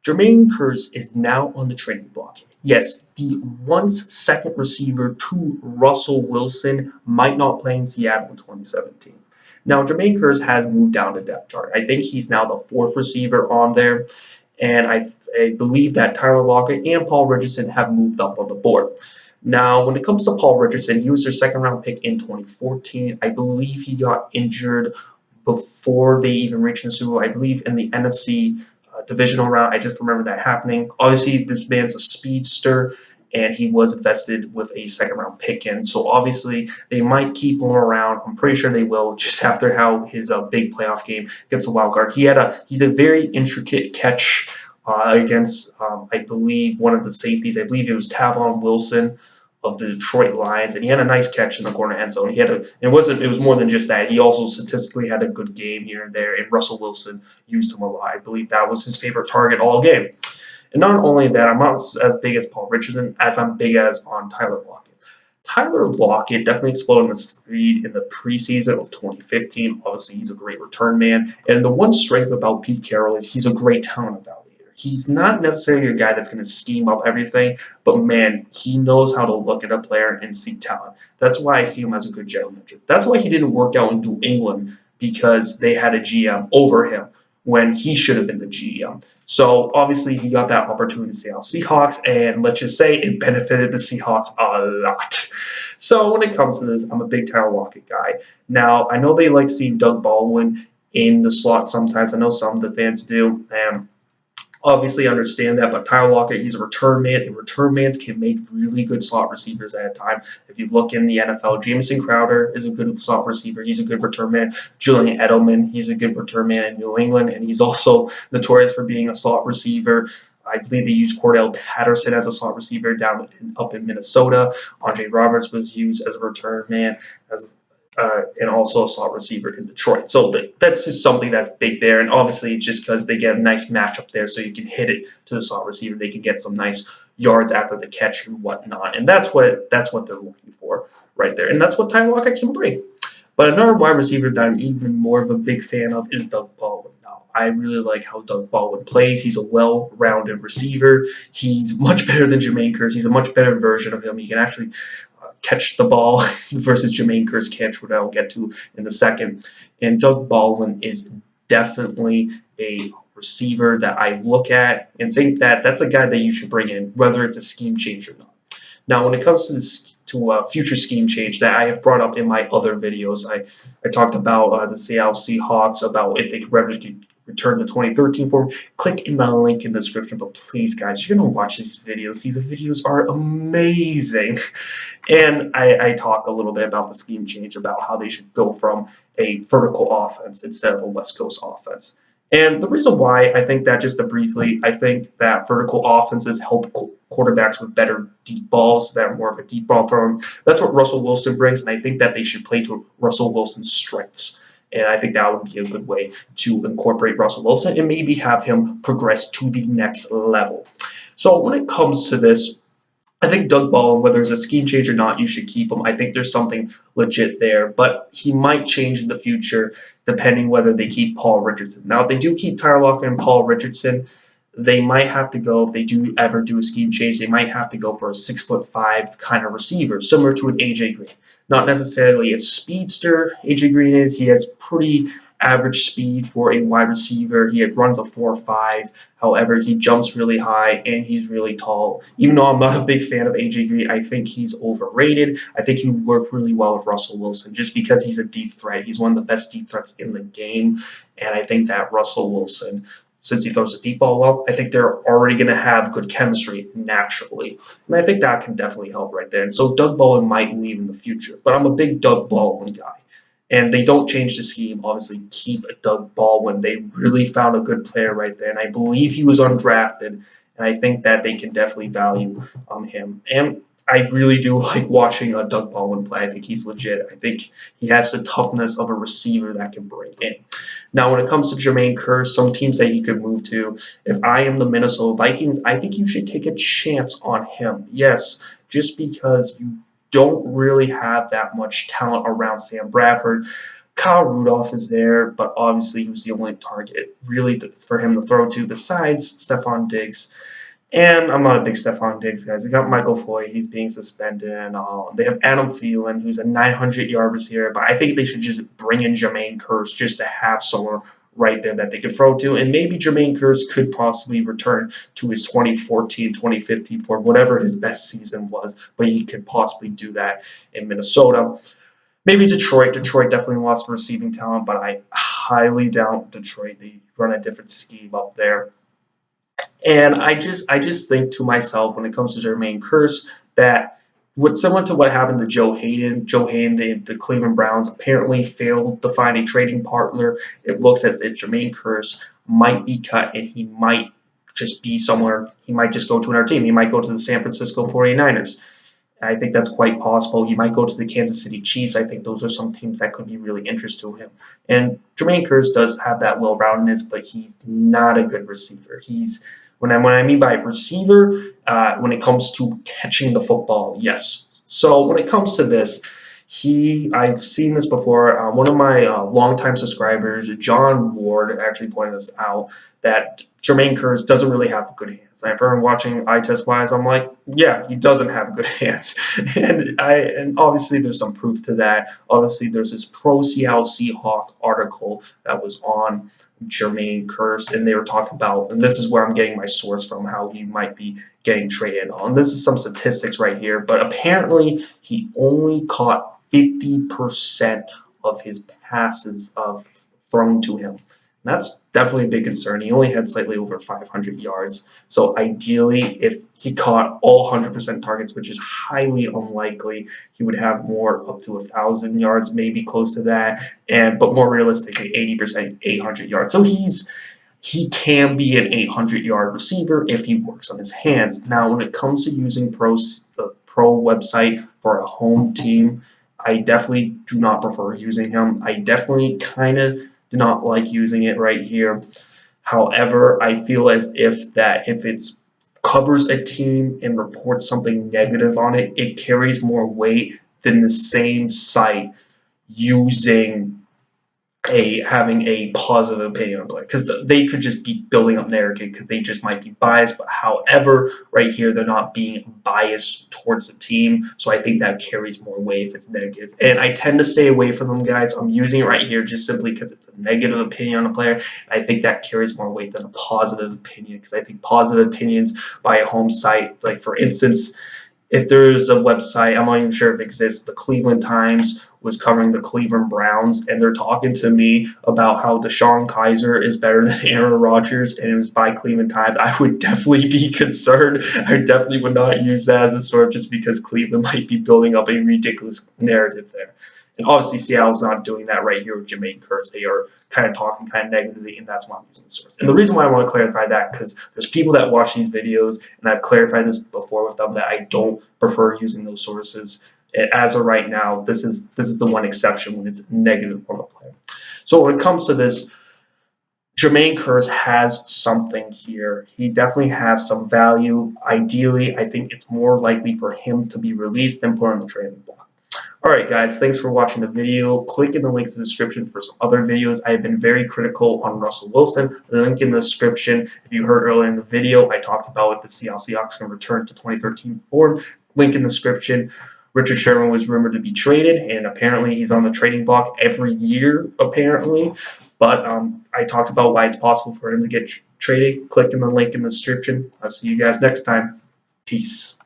Jermaine Kearse is now on the trading block. Yes, the once second receiver to Russell Wilson might not play in Seattle in 2017. Now, Jermaine Kearse has moved down the depth chart. I think he's now the fourth receiver on there, and I believe that Tyler Lockett and Paul Richardson have moved up on the board. Now, when it comes to Paul Richardson, he was their second round pick in 2014. I believe he got injured before they even reached the Super Bowl. I believe in the NFC divisional round. I just remember that happening. Obviously, this man's a speedster, and he was invested with a second round pick in. So obviously, they might keep him around. I'm pretty sure they will, just after how his big playoff game against the wild card. He did a very intricate catch against, I believe, one of the safeties. I believe it was Tavon Wilson of the Detroit Lions, and he had a nice catch in the corner end zone. It was more than just that. He also statistically had a good game here and there, and Russell Wilson used him a lot. I believe that was his favorite target all game. And not only that, I'm not as big as Paul Richardson as I'm big as on Tyler Lockett. Tyler Lockett definitely exploded in the speed in the preseason of 2015. Obviously, he's a great return man. And the one strength about Pete Carroll is he's a great talent evaluator. He's not necessarily a guy that's going to scheme up everything, but man, he knows how to look at a player and see talent. That's why I see him as a good general manager. That's why he didn't work out in New England, because they had a GM over him when he should have been the GM. So obviously he got that opportunity to Seattle Seahawks, and let's just say it benefited the Seahawks a lot. So when it comes to this, I'm a big Tyler Lockett guy. Now, I know they like seeing Doug Baldwin in the slot sometimes. I know some of the fans do. And obviously understand that, but Tyler Lockett, he's a return man, and return mans can make really good slot receivers at a time. If you look in the NFL, Jamison Crowder is a good slot receiver. He's a good return man. Julian Edelman, he's a good return man in New England, and he's also notorious for being a slot receiver. I believe they used Cordell Patterson as a slot receiver up in Minnesota. Andre Roberts was used as a return man, and also a slot receiver in Detroit. So that's just something that's big there. And obviously, just because they get a nice matchup there, so you can hit it to the slot receiver, they can get some nice yards after the catch and whatnot. And that's what they're looking for right there. And that's what Tyler Lockett can bring. But another wide receiver that I'm even more of a big fan of is Doug Baldwin. Now, I really like how Doug Baldwin plays. He's a well-rounded receiver. He's much better than Jermaine Kearse. He's a much better version of him. He can actually catch the ball versus Jermaine Kearse catch, which I'll get to in a second. And Doug Baldwin is definitely a receiver that I look at and think that that's a guy that you should bring in, whether it's a scheme change or not. Now, when it comes to future scheme change that I have brought up in my other videos, I talked about the Seattle Seahawks, about if they could return to 2013 form. Click in the link in the description. But please, guys, you're going to watch these videos. These videos are amazing. And I talk a little bit about the scheme change, about how they should go from a vertical offense instead of a West Coast offense. And the reason why, I think that just to briefly, I think that vertical offenses help quarterbacks with better deep balls, that are more of a deep ball thrower. That's what Russell Wilson brings, and I think that they should play to Russell Wilson's strengths. And I think that would be a good way to incorporate Russell Wilson and maybe have him progress to the next level. So when it comes to this, I think Doug Baldwin, whether it's a scheme change or not, you should keep him. I think there's something legit there, but he might change in the future depending whether they keep Paul Richardson. Now, if they do keep Tyler Lockett and Paul Richardson, they might have to go, if they do ever do a scheme change, they might have to go for a 6'5" kind of receiver, similar to an A.J. Green. Not necessarily a speedster, A.J. Green is. He has pretty average speed for a wide receiver. He runs a 4.5. However, he jumps really high and he's really tall. Even though I'm not a big fan of A.J. Green, I think he's overrated. I think he would work really well with Russell Wilson just because he's a deep threat. He's one of the best deep threats in the game. And I think that Russell Wilson, since he throws a deep ball well, I think they're already going to have good chemistry naturally. And I think that can definitely help right there. And so Doug Baldwin might leave in the future. But I'm a big Doug Baldwin guy. And they don't change the scheme. Obviously, keep Doug Baldwin. They really found a good player right there. And I believe he was undrafted. And I think that they can definitely value him. And I really do like watching Doug Baldwin play. I think he's legit. I think he has the toughness of a receiver that can bring in. Now, when it comes to Jermaine Kearse, some teams that he could move to, if I am the Minnesota Vikings, I think you should take a chance on him. Yes, just because you don't really have that much talent around Sam Bradford. Kyle Rudolph is there, but obviously he was the only target really for him to throw to besides Stephon Diggs. And I'm not a big Stephon Diggs guys. We got Michael Floyd, he's being suspended, and they have Adam Thielen, who's a 900-yard receiver. But I think they should just bring in Jermaine Kearse just to have someone right there that they could throw to. And maybe Jermaine Kearse could possibly return to his 2014, 2015 for whatever his best season was. But he could possibly do that in Minnesota. Maybe Detroit. Detroit definitely lost receiving talent, but I highly doubt Detroit. They run a different scheme up there. And I just think to myself when it comes to Jermaine Kearse that what similar to what happened to Joe Hayden. Joe Hayden, the Cleveland Browns apparently failed to find a trading partner. It looks as if Jermaine Kearse might be cut and he might just be somewhere. He might just go to another team. He might go to the San Francisco 49ers. I think that's quite possible. He might go to the Kansas City Chiefs. I think those are some teams that could be really interesting to him. And Jermaine Kearse does have that well-roundedness, but he's not a good receiver. When I mean by receiver, when it comes to catching the football, yes. So when it comes to this, I've seen this before. One of my longtime subscribers, John Ward, actually pointed this out that Jermaine Kearse doesn't really have good hands. I've heard watching eye test wise, I'm like, yeah, he doesn't have good hands, and obviously there's some proof to that. Obviously, there's this pro Seattle Seahawks article that was on Jermaine Kearse, and they were talking about, and this is where I'm getting my source from, how he might be getting traded on. This is some statistics right here, but apparently he only caught 50% of his passes thrown to him. And that's definitely a big concern. He only had slightly over 500 yards. So ideally, if he caught all 100% targets, which is highly unlikely, he would have more up to 1,000 yards, maybe close to that. But more realistically, 80%, 800 yards. So he can be an 800-yard receiver if he works on his hands. Now, when it comes to using the pro website for a home team, I definitely do not prefer using him. I definitely kind of do not like using it right here. However, I feel as if it covers a team and reports something negative on it, it carries more weight than the same site having a positive opinion on player, because they could just be building up narrative because they just might be biased. But however, right here they're not being biased towards the team, so I think that carries more weight if it's negative. And I tend to stay away from them, guys. I'm using it right here just simply because it's a negative opinion on a player. I think that carries more weight than a positive opinion, because I think positive opinions by a home site, like for instance, if there's a website, I'm not even sure if it exists, the Cleveland Times was covering the Cleveland Browns, and they're talking to me about how DeShone Kizer is better than Aaron Rodgers, and it was by Cleveland Times, I would definitely be concerned. I definitely would not use that as a source just because Cleveland might be building up a ridiculous narrative there. And obviously, Seattle's not doing that right here with Jermaine Kearse. They are kind of talking kind of negatively, and that's why I'm using the source. And the reason why I want to clarify that, because there's people that watch these videos, and I've clarified this before with them, that I don't prefer using those sources. As of right now, this is the one exception when it's negative on the player. So when it comes to this, Jermaine Kearse has something here. He definitely has some value. Ideally, I think it's more likely for him to be released than put on the trading block. Alright guys, thanks for watching the video. Click in the links in the description for some other videos. I have been very critical on Russell Wilson. The link in the description. If you heard earlier in the video, I talked about if the Seattle Seahawks can return to 2013 form. Link in the description. Richard Sherman was rumored to be traded, and apparently he's on the trading block every year, apparently. But I talked about why it's possible for him to get traded. Click in the link in the description. I'll see you guys next time. Peace.